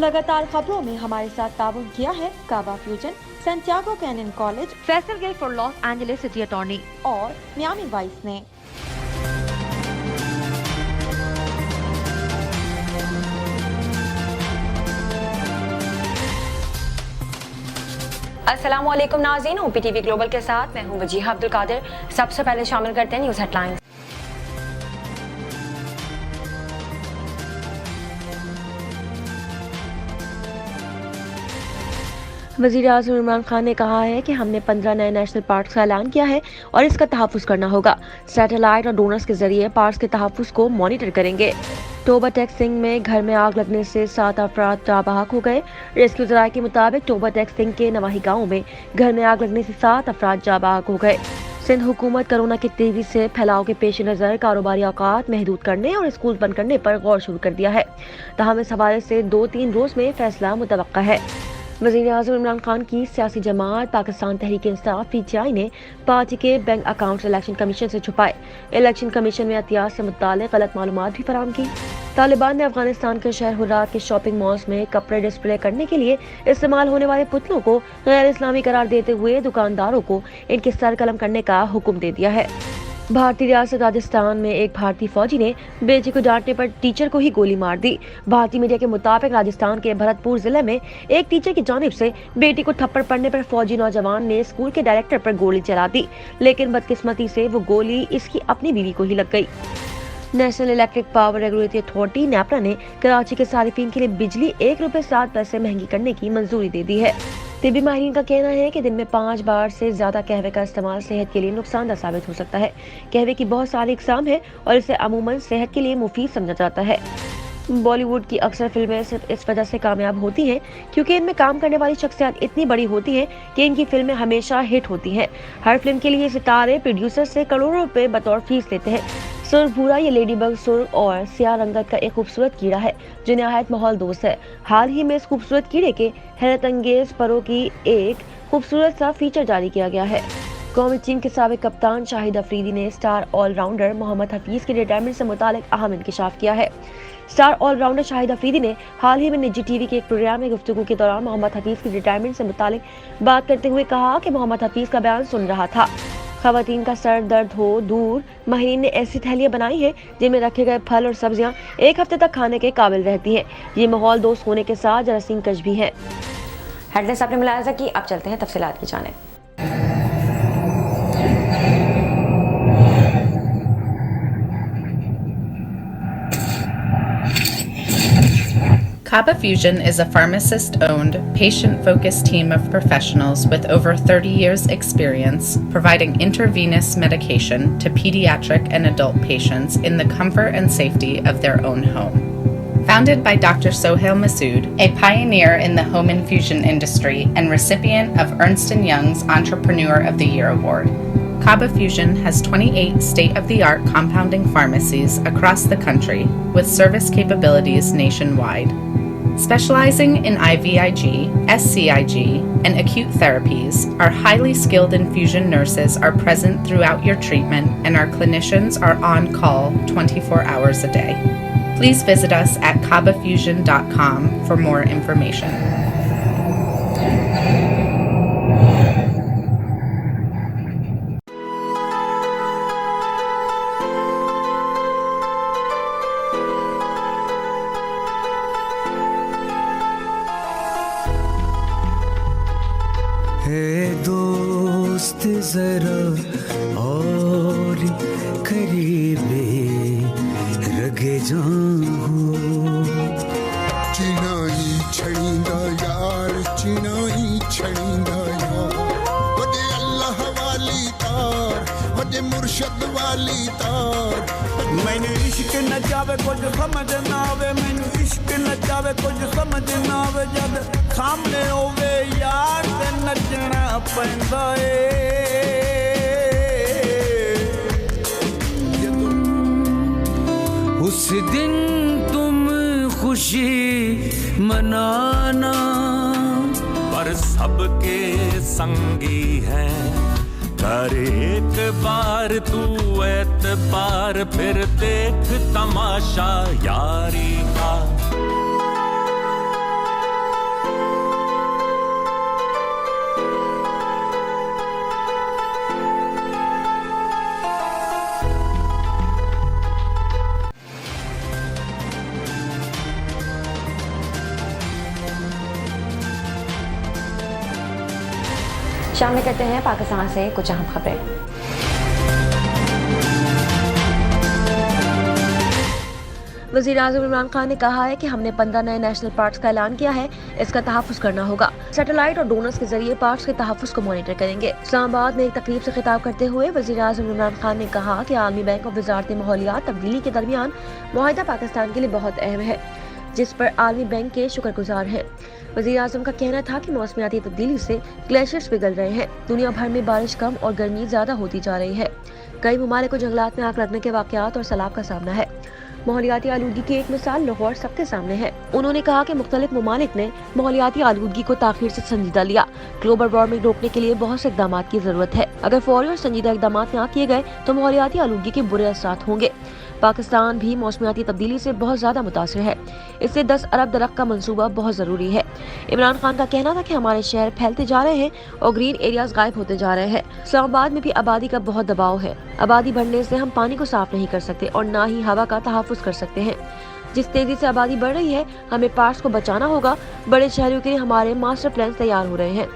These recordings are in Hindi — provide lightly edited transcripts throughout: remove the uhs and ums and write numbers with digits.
लगातार खबरों में हमारे साथ ताउन किया है काबा fusion, Santiago Canyon College, Faisal Gill for Los Angeles city attorney और मियामी वाइस ने। अस्सलामुअलैकुम नाज़रीन, OPTV ग्लोबल के साथ मैं हूं वजीहा अब्दुल कादिर। सबसे पहले शामिल करते हैं न्यूज़ हेडलाइंस। वज़ीर-ए-आज़म इमरान खान ने कहा है कि हमने 15 नए नेशनल पार्क्स का ऐलान किया है और इसका तहफ़्फ़ुज़ करना होगा। सैटेलाइट और ड्रोन्स के जरिए पार्क्स के तहफ़्फ़ुज़ को मॉनिटर करेंगे। टोबा टेक सिंह में घर में आग लगने से 7 अफराद जाँ-बहक हो गए। रेस्क्यू ज़राए के मुताबिक टोबा टेक सिंह के नवाही गाँव में घर में आग लगने से 7 अफराद जाँ-बहक हो गए। सिंध हुकूमत कोरोना के तेजी से फैलाव के पेश नज़र कारोबारी औकात महदूद करने और स्कूल बंद करने पर गौर शुरू कर दिया है। तहम इस हवाले से 2-3 रोज़ में फैसला मुतवक्का है। वज़ीर-ए-आज़म इमरान खान की सियासी जमात पाकिस्तान तहरीक-ए-इंसाफ PTI ने पार्टी के बैंक अकाउंट्स इलेक्शन कमीशन से छुपाए। इलेक्शन कमीशन में एहतियात से मुताल्लिक़ गलत मालूमात भी फराहम की। तालिबान ने अफगानिस्तान के शहर हुर्रात के शॉपिंग मॉल्स में कपड़े डिस्प्ले करने के लिए इस्तेमाल होने वाले पुतलों को गैर इस्लामी करार देते हुए दुकानदारों को इनके सर कलम करने का हुक्म दे दिया है। भारतीय रियासत राजस्थान में एक भारतीय फौजी ने बेटे को डांटने पर टीचर को ही गोली मार दी। भारतीय मीडिया के मुताबिक राजस्थान के भरतपुर जिले में एक टीचर की जानिब से बेटी को थप्पड़ पड़ने पर फौजी नौजवान ने स्कूल के डायरेक्टर पर गोली चला दी, लेकिन बदकिस्मती से वो गोली इसकी अपनी बीवी को ही लग गई। National Electric Power Regulatory authority NEPRA ने कराची के सारिफिन के लिए बिजली ₹1.07 महंगी करने की मंजूरी दे दी है। तिबी माहिरीन का कहना है कि दिन में 5 बार से ज्यादा कहवे का इस्तेमाल सेहत के लिए नुकसानदा साबित हो सकता है। कहवे की बहुत सारी इकसाम है और इसे अमूमन सेहत के लिए मुफीद समझा जाता है। बॉलीवुड की अक्सर फिल्में सिर्फ इस वजह से कामयाब होती हैं क्योंकि इनमें काम करने वाली शख्सियत इतनी बड़ी होती हैं कि इनकी फिल्में हमेशा हिट होती हैं। हर फिल्म के लिए सितारे प्रोड्यूसर से करोड़ों रुपए बतौर फीस लेते हैं। सुर्ख भूरा ये लेडीबग सुर्ख और सियाह रंगत का एक खूबसूरत कीड़ा है जो नहायत माहौल दोस्त है। हाल ही में इस खूबसूरत कीड़े के हैरत अंगेज परों की एक खूबसूरत सा फीचर जारी किया गया है। कौमी टीम के साबिक कप्तान शाहिद अफरीदी ने स्टार ऑलराउंडर मोहम्मद हफीज के रिटायरमेंट से मुतालिक अहम इंकशाफ किया है। स्टार ऑलराउंडर शाहिद अफरीदी ने हाल ही में निजी टीवी के एक प्रोग्राम में गुफ्तगू के दौरान मोहम्मद हफीज की रिटायरमेंट से मुतालिक बात करते हुए कहा कि मोहम्मद हफीज का बयान सुन रहा था। खवातीन का सर दर्द हो दूर, माहिरीन ने ऐसी थैलियां बनाई हैं जिनमें रखे गए फल और सब्जियां 1 हफ्ते तक खाने के काबिल रहती हैं। ये माहौल दोस्त होने के साथ जरासीम कश भी हैं। हेडलाइंस आपने मुलाहिजा की, अब चलते हैं तफसीलात की जानिब। Kaba Fusion is a pharmacist-owned, patient-focused team of professionals with over 30 years' experience providing intravenous medication to pediatric and adult patients in the comfort and safety of their own home. Founded by Dr. Sohail Masood, a pioneer in the home infusion industry and recipient of Ernst & Young's Entrepreneur of the Year Award, Kaba Fusion has 28 state-of-the-art compounding pharmacies across the country with service capabilities nationwide. Specializing in IVIG, SCIG, and acute therapies, our highly skilled infusion nurses are present throughout your treatment and our clinicians are on call 24 hours a day. Please visit us at kabafusion.com for more information. दोस्त जरा और करीबे रगे जाऊं चिनाई छड़ींदा यार चिनाई छड़ींदा यार वदे अल्लाह वाली तार वदे मुर्शद वाली तार मैंने इश्क न जावे कुछ समझ ना आवे मैंने इश्क न जावे कुछ समझ ना आवे जद सामने होवे यार ते नचना पैंदा उस दिन तुम खुशी मनाना पर सबके संगी हैं कर एक बार तू एतबार फिर देख तमाशा यारी का शामिल करते हैं पाकिस्तान से कुछ अहम खबरें। वज़ीर-ए-आज़म इमरान खान ने कहा है कि हमने 15 नए नेशनल पार्क्स का ऐलान किया है, इसका तहफ़्फ़ुज़ करना होगा। सैटेलाइट और डोनर्स के जरिए पार्क्स के तहफ़्फ़ुज़ को मॉनिटर करेंगे। इस्लामाबाद में एक तकरीब से खिताब करते हुए वज़ीर-ए-आज़म इमरान खान ने कहा कि आलमी बैंक और वज़ारत माहौलियात तब्दीली के दरमियान मुआहिदा पाकिस्तान के लिए बहुत अहम है, जिस पर आलमी बैंक के शुक्रगुजार हैं। वज़ीर-ए-आज़म का कहना था कि मौसमियाती तब्दीली से ग्लेशियर्स पिघल रहे हैं, दुनिया भर में बारिश कम और गर्मी ज्यादा होती जा रही है। कई ममालिक को जंगलात में आग लगने के वाक़यात और सैलाब का सामना है। माहौलियाती आलूदगी की एक मिसाल लाहौर सबके सामने है। उन्होंने कहा कि मुख्तलिफ ममालिक ने माहौलियाती आलूदगी को ताख़ीर से संजीदा लिया। ग्लोबल वार्मिंग रोकने के लिए बहुत से इक़दामात की जरूरत है। अगर फौरी और संजीदा इक़दामात न किए गए तो माहौलियाती आलूदगी के बुरे असरात होंगे। पाकिस्तान भी मौसमियाती तब्दीली से बहुत ज्यादा मुतासिर है, इससे 10 अरब दरख्त का मंसूबा बहुत जरूरी है। इमरान खान का कहना था कि हमारे शहर फैलते जा रहे हैं और ग्रीन एरियाज गायब होते जा रहे हैं। इस्लामाबाद में भी आबादी का बहुत दबाव है। आबादी बढ़ने से हम पानी को साफ नहीं कर सकते और न ही हवा का तहफ़्फ़ुज़ कर सकते हैं। जिस तेजी से आबादी बढ़ रही है, हमें पार्क्स को बचाना होगा। बड़े शहरों के लिए हमारे मास्टर प्लान तैयार हो रहे हैं।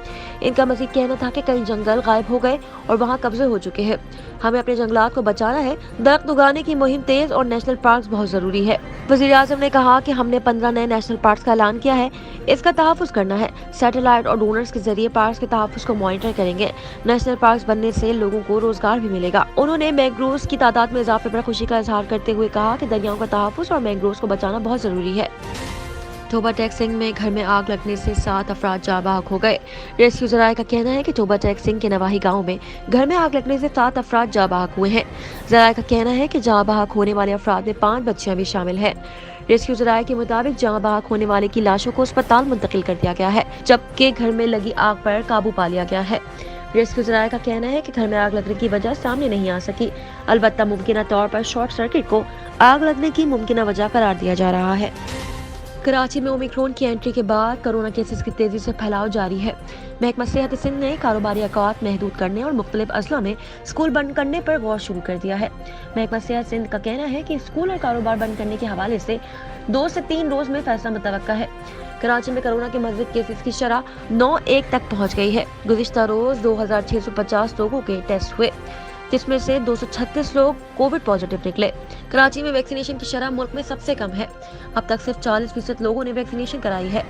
इनका मज़ीद कहना था कि कई जंगल गायब हो गए और वहाँ कब्जे हो चुके हैं। हमें अपने जंगलात को बचाना है। दरख्त उगाने की मुहिम तेज और नेशनल पार्क बहुत जरूरी है। वज़ीर-ए-आज़म ने कहा कि हमने 15 नए नेशनल पार्क का ऐलान किया है, इसका तहफ़्फ़ुज़ करना है। सैटेलाइट और डोनर्स के जरिए पार्क के तहफ़्फ़ुज़ को मॉनिटर करेंगे। नेशनल पार्क बनने से लोगों को रोजगार भी मिलेगा। उन्होंने मैंग्रोव्स की तादाद में इजाफे पर खुशी का इजहार करते हुए कहा कि दरियाओं का तहफ़्फ़ुज़ और मैंग्रोव्स को बचाना बहुत जरूरी है। टोबा टेक सिंह में घर में आग लगने से 7 अफराद जाँ बहक हो गए। रेस्क्यू ज़राए का कहना है कि टोबा टेक सिंह के नवाही गांव में घर में आग लगने से 7 अफराद जाँ बहक हुए हैं। ज़राए का कहना है कि जाँ बहक होने वाले अफराद में 5 बच्चियां भी शामिल हैं। रेस्क्यू ज़राए के मुताबिक जाँ बहक होने वाले की लाशों को अस्पताल मुंतकिल कर दिया गया है, जबकि घर में लगी आग पर काबू पा लिया गया है। रेस्क्यू ज़राए का कहना है कि घर में आग लगने की वजह सामने नहीं आ सकी, अलबत्ता मुमकिना तौर पर शॉर्ट सर्किट को आग लगने की मुमकिना वजह करार दिया जा रहा है। कराची में ओमिक्रॉन की एंट्री के बाद कोरोना केसेस की तेजी से फैलाव जारी है। महकमा सेहत सिंध ने कारोबारी औकात महदूद करने और मुख्तलिफ अजला में स्कूल बंद करने पर गौर शुरू कर दिया है। महकमा सेहत सिंध का कहना है कि स्कूल और कारोबार बंद करने के हवाले से 2 से 3 रोज में फैसला मुतवक्का है। कराची में कोरोना के मज़ीद केसेस की शरह 9-1 तक पहुँच गई है। गुज़िश्ता रोज 2650 लोगों के टेस्ट हुए, जिसमें से 236 लोग कोविड पॉजिटिव निकले। कराची में वैक्सीनेशन की शरह मुल्क में सबसे कम है। अब तक सिर्फ 40% लोगों ने वैक्सीनेशन कराई है।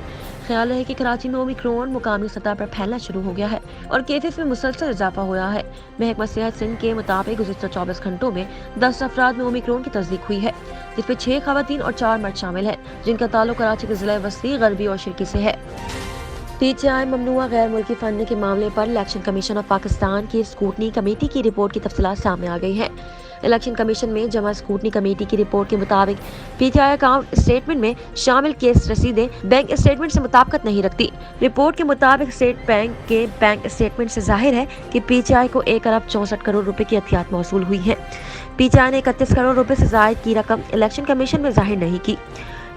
ख्याल है कि कराची में ओमिक्रॉन मुकामी सतह पर फैलना शुरू हो गया है और केसेस में मुसलसल इजाफा हुआ है। महकमा सेहत सिंध के मुताबिक गुज़िश्ता 24 घंटों में 10 अफराद में ओमिक्रॉन की तस्दीक हुई है, जिसमें 6 खवातीन और 4 मर्द शामिल हैं, जिनका ताल्लुक कराची के जिला वस्ती, गरबी और शिरकी से है। पीटीआई ममनुआ गैर मुल्की फंडिंग के मामले पर इलेक्शन कमीशन ऑफ पाकिस्तान की स्कूटनी कमेटी की रिपोर्ट की तफसीलात सामने आ गई है। इलेक्शन कमीशन में जमा स्कूटनी कमेटी की रिपोर्ट के मुताबिक पीटीआई अकाउंट स्टेटमेंट में शामिल केस रसीदें बैंक स्टेटमेंट से मुताबिकत नहीं रखती। रिपोर्ट के मुताबिक स्टेट बैंक के बैंक स्टेटमेंट से जाहिर है कि पीटीआई को 1 अरब 64 करोड़ रुपए की अतियात मौसूल हुई है। पीटीआई ने 31 करोड़ रुपए से जायद की रकम इलेक्शन कमीशन में जाहिर नहीं की।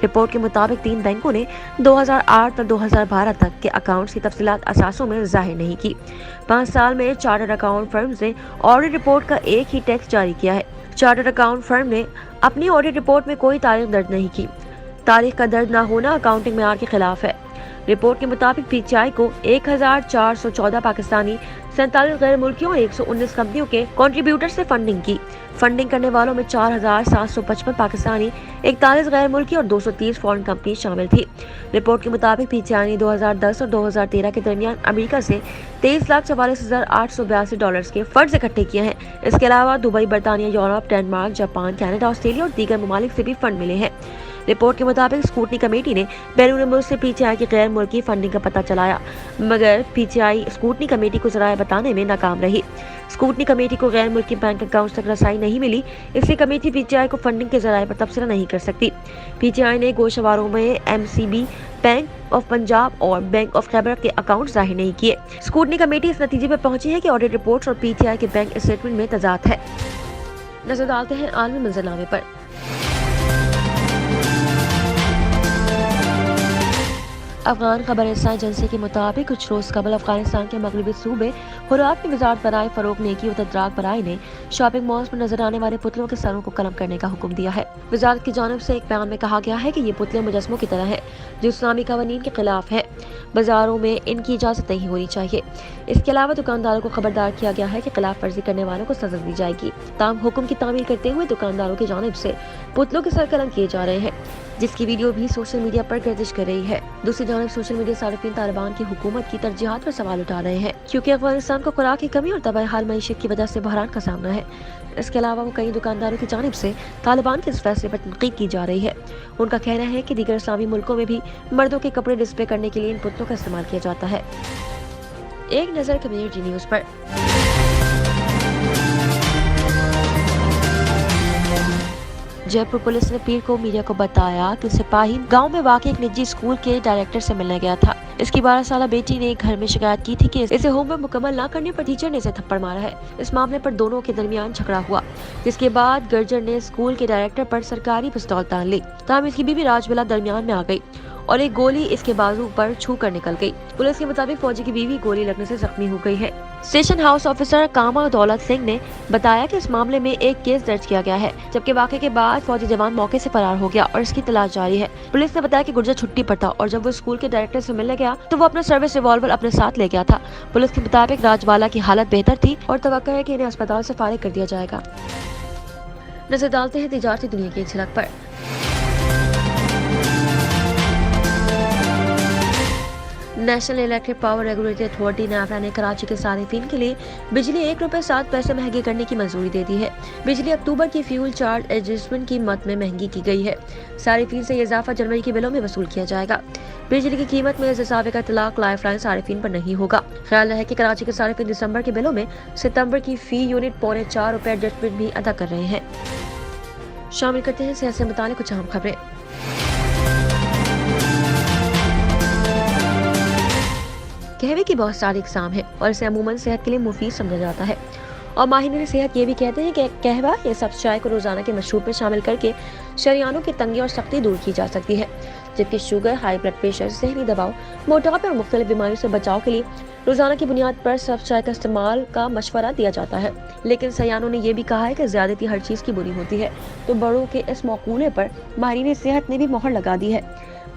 रिपोर्ट के मुताबिक 3 बैंकों ने 2008 और 2012 तक के अकाउंट्स की तफसीलात असासों में जाहिर नहीं की। 5 साल में चार्टर्ड अकाउंट फर्म ने ऑडिट रिपोर्ट का एक ही टेक्स्ट जारी किया है। चार्टर्ड अकाउंट फर्म ने अपनी ऑडिट रिपोर्ट में कोई तारीख दर्ज नहीं की। तारीख का दर्ज न होना अकाउंटिंग मेयार के खिलाफ है। रिपोर्ट के मुताबिक पीटीआई को 1414 पाकिस्तानी, 47 गैर मुल्कियों और 119 कंपनियों के कंट्रीब्यूटर से फंडिंग की। फंडिंग करने वालों में 4755 पाकिस्तानी, 41 गैर मुल्की और 230 फॉरेन कंपनी शामिल थी। रिपोर्ट के मुताबिक पीटीआई ने 2010 और 2013 के दरमियान अमेरिका से 23,44,882 डॉलर्स के फंड इकट्ठे किए हैं। इसके अलावा दुबई, बरतानिया, Europe, Denmark, Japan, Canada, Australia और दीगर ममालिक से भी फंड मिले हैं। रिपोर्ट के मुताबिक स्कूटनी कमेटी ने बैरून मुल्क से पीटीआई की गैर मुल्की फंडिंग का पता चलाया, मगर पीटीआई स्कूटनी कमेटी को जराए बताने में नाकाम रही। स्कूटनी कमेटी को गैर मुल्की बैंक अकाउंट तक रसाई नहीं मिली, इसलिए कमेटी पीटीआई को फंडिंग के जराए पर तबसरा नहीं कर सकती। पीटीआई ने गोशवारों में एमसीबी, बैंक ऑफ पंजाब और बैंक ऑफ खैबर के अकाउंट जाहिर नहीं किए। स्कूटनी कमेटी इस नतीजे पर पहुंची है कि ऑडिट रिपोर्ट्स और पीटीआई के बैंक स्टेटमेंट में तजाद है। नजर डालते हैं आलमी मंजरनामे पर। अफगान खबरसां एजेंसी के मुताबिक कुछ रोज कबल अफगानिस्तान के मगरबी सूबे हुर्रात की वजारत बराए फरोग नेकी व तदराक बराए ने शॉपिंग मॉल्स में नजर आने वाले पुतलों के सरों को कलम करने का हुक्म दिया है। वजारत की जानिब से एक बयान में कहा गया है कि ये पुतले मुजस्मों की तरह है जो इस्लामी कवानीन के खिलाफ है। बाजारों में इनकी इजाजत नहीं होनी चाहिए। इसके अलावा दुकानदारों को खबरदार किया गया है कि खिलाफ वर्जी करने वालों को सजा दी जाएगी। ताम हुक्म की तामील करते हुए दुकानदारों की जानिब से पुतलों के सर कलम किए जा रहे हैं, जिसकी वीडियो भी सोशल मीडिया पर गर्दिश कर रही है। दूसरी जानब सोशल मीडिया सार्फिन तालिबान की हुकूमत की तरजीहात पर सवाल उठा रहे हैं, क्योंकि अफगानिस्तान को खुराक की कमी और तबाह मईशत की वजह से बहरान का सामना है। इसके अलावा वो कई दुकानदारों की जानिब से तालिबान के इस फैसले पर तनकीद की जा रही है। उनका कहना है कि दीगर इस्लामी मुल्कों में भी मर्दों के कपड़े डिस्प्ले करने के लिए इन पुतलों का इस्तेमाल किया जाता है। एक नजर कम्युनिटी न्यूज पर। जयपुर पुलिस ने पीर को मीडिया को बताया कि सिपाही गांव में वाक़ एक निजी स्कूल के डायरेक्टर से मिलने गया था। इसकी 12 साल बेटी ने घर में शिकायत की थी कि इसे होमवर्क मुकम्मल न करने पर टीचर ने इसे थप्पड़ मारा है। इस मामले पर दोनों के दरमियान झगड़ा हुआ, जिसके बाद गर्जर ने स्कूल के डायरेक्टर पर सरकारी पिस्तौल तान ली। तब इसकी बीवी राजबिला दरमियान में आ गई और एक गोली इसके बाजू पर छू कर निकल गई। पुलिस के मुताबिक फौजी की बीवी गोली लगने से जख्मी हो गई है। स्टेशन हाउस ऑफिसर कामा दौलत सिंह ने बताया कि इस मामले में एक केस दर्ज किया गया है, जबकि वाक़े के बाद फौजी जवान मौके से फरार हो गया और इसकी तलाश जारी है। पुलिस ने बताया कि गुर्जर छुट्टी पर था और जब वो स्कूल के डायरेक्टर से मिलने गया तो वो अपना सर्विस रिवॉल्वर अपने साथ ले गया था। पुलिस के मुताबिक राजवाला की हालत बेहतर थी और तवक्को है कि इन्हें अस्पताल से फारिग कर दिया जाएगा। नजर डालते हैं तिजारती दुनिया की झलक पर। National Electric Power Regulatory Authority NEPRA ने कराची के सारिफिन के लिए बिजली ₹1.07 महंगी करने की मंजूरी दे दी है। बिजली अक्टूबर की फ्यूल चार्ज एडजस्टमेंट कीमत में महंगी की गई है। सारिफिन से ये इजाफा जनवरी के बिलों में वसूल किया जाएगा। बिजली की कीमत में इस इजाफे का इतलाक लाइफ लाइन सारिफिन पर नहीं होगा। ख्याल है कि कराची के सारिफिन दिसंबर के बिलों में सितंबर की फी यूनिट ₹4.25 एडजस्टमेंट भी अदा कर रहे हैं। शामिल करते हैं सेहत से मुताल्लिक कुछ अहम खबरें। कहवे की बहुत सारी इकसाम है और इसे अमूमन सेहत के लिए मुफीद समझा जाता है, और माहिरीन सेहत ये भी कहते हैं कि कहवा या सब्ज़ चाय को रोजाना के मशरूब में शामिल करके शरियानों की तंगी और सख्ती दूर की जा सकती है, जबकि शुगर, हाई ब्लड प्रेशर, ज़हनी दबाव, मोटापे और मुख्तलिफ बीमारियों से बचाव के लिए रोजाना की बुनियाद पर सब्ज़ चाय का इस्तेमाल का मशवरा दिया जाता है। लेकिन सयानों ने यह भी कहा है कि ज्यादती हर चीज़ की बुरी होती है, तो बड़ों के इस मौकूले पर माहिरीन सेहत ने भी मोहर लगा दी है।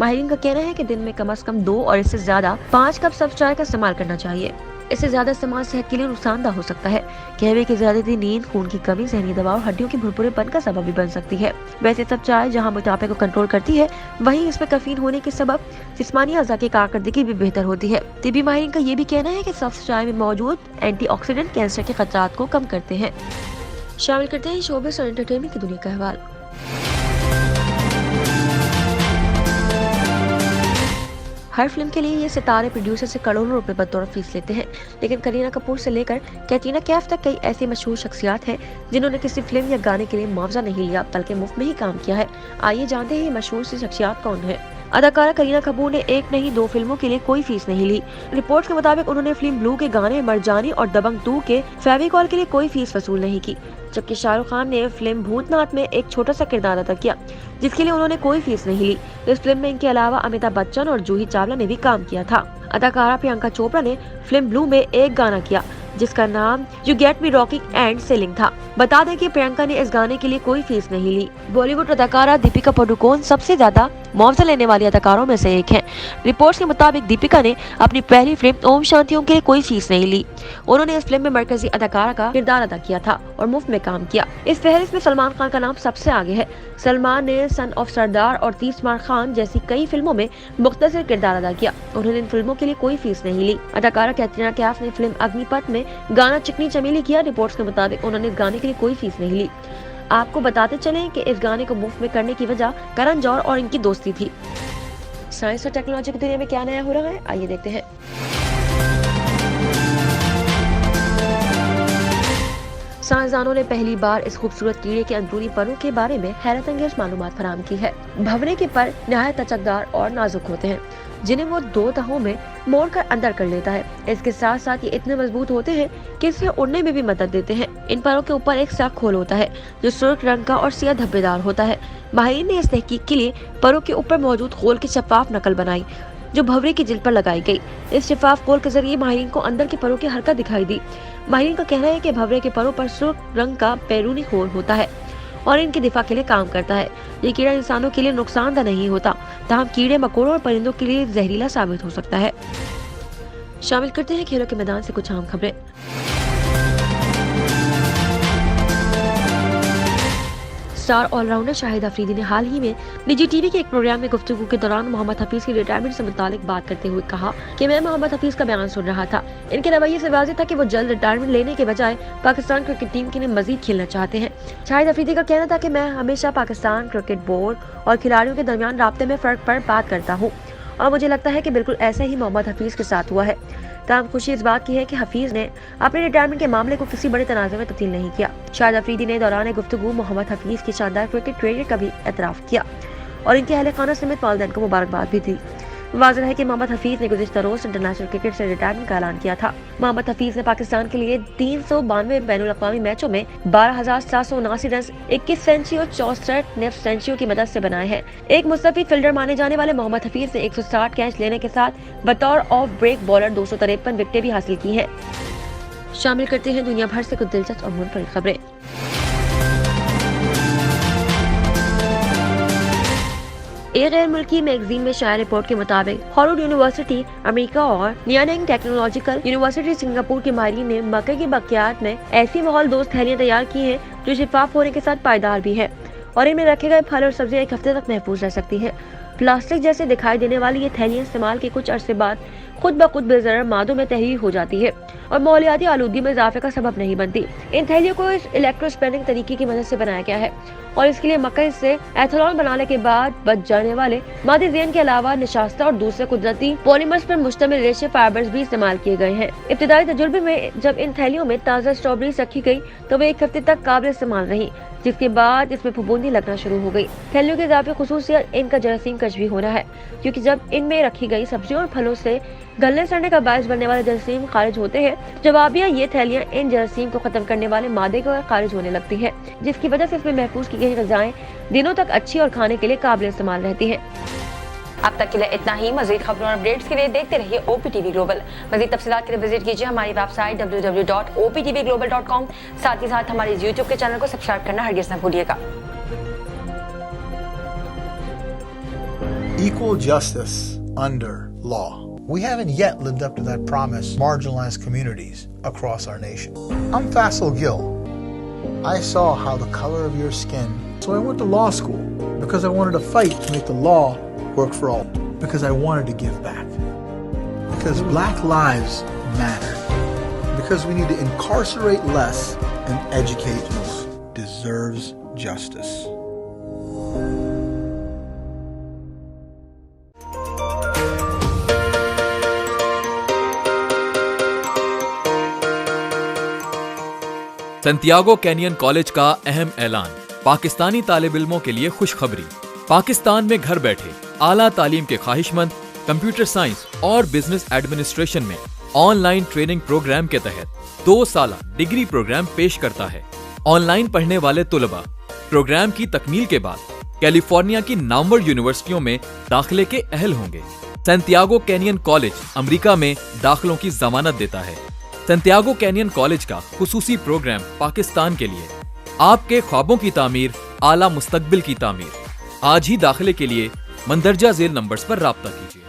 माहिरीन का कहना है कि दिन में कम से कम 2 और इससे ज्यादा 5 कप सब्ज़ चाय का इस्तेमाल करना चाहिए। इससे ज्यादा इस्तेमाल सेहत के लिए नुकसानदा हो सकता है। कहवे की ज्यादती नींद, खून की कमी, ज़हनी दबाव, हड्डियों के भुरभुरेपन का सबब भी बन सकती है। वैसे सब्ज़ चाय जहां मोटापे को कंट्रोल करती है, वहीं इसमें कैफीन होने के सबब जिस्मानी अज़ा की कारकर्दगी भी बेहतर होती है। तिबी माहिरीन का ये भी कहना है कि सब्ज़ चाय में मौजूद एंटीऑक्सीडेंट कैंसर के खतरात को कम करते हैं। शामिल करते हैं शोबिस और एंटरटेनमेंट की दुनिया का अहवाल। हर फिल्म के लिए ये सितारे प्रोड्यूसर से करोड़ों रुपए बतौर फीस लेते हैं, लेकिन करीना कपूर से लेकर कैटरीना कैफ तक कई ऐसी मशहूर शख्सियात हैं जिन्होंने किसी फिल्म या गाने के लिए मुआवजा नहीं लिया बल्कि मुफ्त में ही काम किया है। आइए जानते हैं ये मशहूर सी शख्सियात कौन है। अदाकारा करीना कपूर ने 1 नहीं 2 फिल्मों के लिए कोई फीस नहीं ली। रिपोर्ट्स के मुताबिक उन्होंने फिल्म ब्लू के गाने मरजानी और दबंग 2 के फेविकॉल के लिए कोई फीस वसूल नहीं की, जबकि शाहरुख खान ने फिल्म भूतनाथ में एक छोटा सा किरदार अदा किया जिसके लिए उन्होंने कोई फीस नहीं ली। इस फिल्म में इनके अलावा अमिताभ बच्चन और जूही चावला ने भी काम किया था। अदाकारा प्रियंका चोपड़ा ने फिल्म ब्लू में एक गाना किया जिसका नाम you get me rocking and selling था। बता दें कि प्रियंका ने इस गाने के लिए कोई फीस नहीं ली। बॉलीवुड अदाकारा दीपिका पादुकोण सबसे ज्यादा मुआवजा लेने वाली अदाकारों में से एक है। रिपोर्ट्स के मुताबिक दीपिका ने अपनी पहली फिल्म ओम शांति ओम के लिए कोई फीस नहीं ली। उन्होंने इस फिल्म में मरकजी अदाकारा का किरदार अदा किया था और मुफ्त में काम किया। इस फहरिस्त में सलमान खान का नाम सबसे आगे है। सलमान ने सन ऑफ सरदार और 30 मार खान जैसी कई फिल्मों में मुख्तसर किरदार अदा किया। उन्होंने इन फिल्मों के लिए कोई फीस नहीं ली। अदाकारा कैटरीना कैफ ने फिल्म अग्निपथ में गाना चिकनी चमेली किया। रिपोर्ट्स के मुताबिक उन्होंने इस गाने के लिए कोई फीस नहीं ली। आपको बताते चलें कि इस गाने को मुफ्त में करने की वजह करण जौहर और इनकी दोस्ती थी। साइंस और टेक्नोलॉजी की दुनिया में क्या नया हो रहा है, आइए देखते हैं। साइंसदानों ने पहली बार इस खूबसूरत कीड़े के अंदरूनी परों के बारे में हैरत अंगेज मालूमात फराहम की है। भंवरे के पर नहायत लचकदार और नाजुक होते हैं जिन्हें वो 2 तहों में मोड़कर अंदर कर लेता है। इसके साथ साथ ये इतने मजबूत होते हैं कि इसे उड़ने में भी मदद देते हैं। इन परों के ऊपर एक सख्त खोल होता है जो सुर्ख रंग का और सिया धब्बेदार होता है। माहिरीन ने इस तहकीक के लिए परों के ऊपर मौजूद खोल की शफाफ नकल बनाई जो भंवरे की जिल्द पर लगाई गई। इस शफाफ कोल के जरिए माहिरीन को अंदर के परों की हरकत दिखाई दी। माहिरीन का कहना है कि भंवरे के परों पर सुर्ख रंग का बैरूनी खोल होता है और इनके दिफा के लिए काम करता है। ये कीड़ा इंसानों के लिए नुकसानदायक नहीं होता, ताहम कीड़े मकोड़ों और परिंदों के लिए जहरीला साबित हो सकता है। शामिल करते हैं खेलों के मैदान से कुछ अहम खबरें। स्टार ऑलराउंडर शाहिद अफरीदी ने हाल ही में निजी टीवी के एक प्रोग्राम में गुफ्तगू के दौरान मोहम्मद हफीज की रिटायरमेंट से मुतालिक बात करते हुए कहा कि मैं मोहम्मद हफीज का बयान सुन रहा था। इनके रवैये से वाज़ेह था कि वो जल्द रिटायरमेंट लेने के बजाय पाकिस्तान क्रिकेट टीम के लिए मजीद खेलना चाहते हैं। शाहिद अफरीदी का कहना था कि मैं हमेशा पाकिस्तान क्रिकेट बोर्ड और खिलाड़ियों के दरमियान राब्ते में फर्क पर बात करता हूँ और मुझे लगता है कि बिल्कुल ऐसा ही मोहम्मद हफीज के साथ हुआ है। ताहम खुशी इस बात की है कि हफीज ने अपने रिटायरमेंट के मामले को किसी बड़े तनाज़े में तब्दील नहीं किया। शाहिद अफरीदी ने दौरान गुफ्तगू मोहम्मद हफीज की शानदार क्रिकेट करियर का भी एतराफ़ किया और इनके अहले खाना समेत वालिदैन को मुबारकबाद भी दी। वाज़ेह है कि मोहम्मद हफीज ने गुज़िश्ता रोज़ इंटरनेशनल क्रिकेट से रिटायरमेंट का ऐलान किया था। मोहम्मद हफीज ने पाकिस्तान के लिए 392 बैनुल-अक़वामी मैचों में 12,779 रन, 21 सेंचुरी और 64 नेफ सेंचुरियों की मदद से बनाए हैं। एक मुस्तफिद फील्डर माने जाने वाले मोहम्मद हफीज ने 160 कैच लेने के साथ बतौर ऑफ ब्रेक बॉलर 253 विकेटें भी हासिल की हैं। शामिल करते हैं दुनिया भर से कुछ दिलचस्प और मुनफरिद खबरें। एक गैर मुल्की मैगजीन में शाया रिपोर्ट के मुताबिक हार्वर्ड यूनिवर्सिटी अमेरिका और नियानिंग टेक्नोलॉजिकल यूनिवर्सिटी सिंगापुर के माहिरीन ने मक्के की बकियात में ऐसी माहौल दोस्त थैलियां तैयार की हैं जो शिफाफ होने के साथ पायदार भी है और इनमें रखे गए फल और सब्जियां एक हफ्ते तक महफूज रह सकती हैं। प्लास्टिक जैसे दिखाई देने वाली ये थैलियां इस्तेमाल के कुछ अरसे बाद खुद ब खुद बेज़रर मादों में तहरीर हो जाती है और माहौलियाती आलूगी में इजाफे का सबब नहीं बनती। इन थैलियों को इस इलेक्ट्रोस्पैनिक तरीके की मदद से बनाया गया है और इसके लिए मक्के से एथेनॉल बनाने के बाद बच जाने वाले मादे ज़ैन के अलावा निशास्ता और दूसरे कुदरती पॉलीमर्स पर मुश्तमिल रेशे फाइबर्स भी इस्तेमाल किए गए हैं। इब्तिदाई तजुर्बे में जब इन थैलियों में ताज़ा स्ट्रॉबेरी रखी गई तो वे एक हफ्ते तक काबिल इस्तेमाल रही, जिसके बाद इसमें फफूंदी लगना शुरू हो गई। थैलियों के इजाफी खुसूसियत इनका जरासीम कश भी होना है, क्योंकि जब इनमें रखी गई सब्जियों और फलों से गलने सड़ने का बायस बनने वाले जरासीम खारिज होते हैं। जवाबिया ये थैलियां इन जरासीम को खत्म करने वाले मादे को खारिज होने लगती है, जिसकी वजह से इसमें महफूज की गई ग़िज़ाएं दिनों तक अच्छी और खाने के लिए काबिल इस्तेमाल रहती हैं। अब तक के लिए इतना ही। मज़ीद खबरों और अपडेट्स के लिए देखते रहिए OPTV ग्लोबल। मज़ीद तफसीलात के लिए विजिट कीजिए हमारी वेबसाइट www.optvglobal.com। साथ ही साथ हमारे YouTube के चैनल को सब्सक्राइब करना हरगिज़ न भूलिएगा। Equal justice under law. We haven't yet lived up to that promise, marginalized communities across our nation. I'm Faisal Gill. I saw how the color of your skin, so I went to law school because I wanted to fight to make the law work for all, because I wanted to give back, because black lives matter, because we need to incarcerate less and educate those who deserves justice. Santiago Canyon college का अहम ऐलान। पाकिस्तानी तालिब इल्मों के लिए खुशखबरी। पाकिस्तान में घर बैठे आला तालीम के ख्वाहिशमंद कंप्यूटर साइंस और बिजनेस एडमिनिस्ट्रेशन में ऑनलाइन ट्रेनिंग प्रोग्राम के तहत 2 साला डिग्री प्रोग्राम पेश करता है। ऑनलाइन पढ़ने वाले तुलबा प्रोग्राम की तकमील के बाद कैलिफोर्निया की नामवर यूनिवर्सिटियों में दाखिले के अहल होंगे। सैंटियागो कैनियन कॉलेज अमेरिका में दाखिलों की जमानत देता है। सैंटियागो कैनियन कॉलेज का खुसूसी प्रोग्राम पाकिस्तान के लिए, आपके ख्वाबों की तामीर, आला मुस्तकबिल की तामीर। आज ही दाखिले के लिए मंदरजा झेल नंबर्स पर राब्ता कीजिए।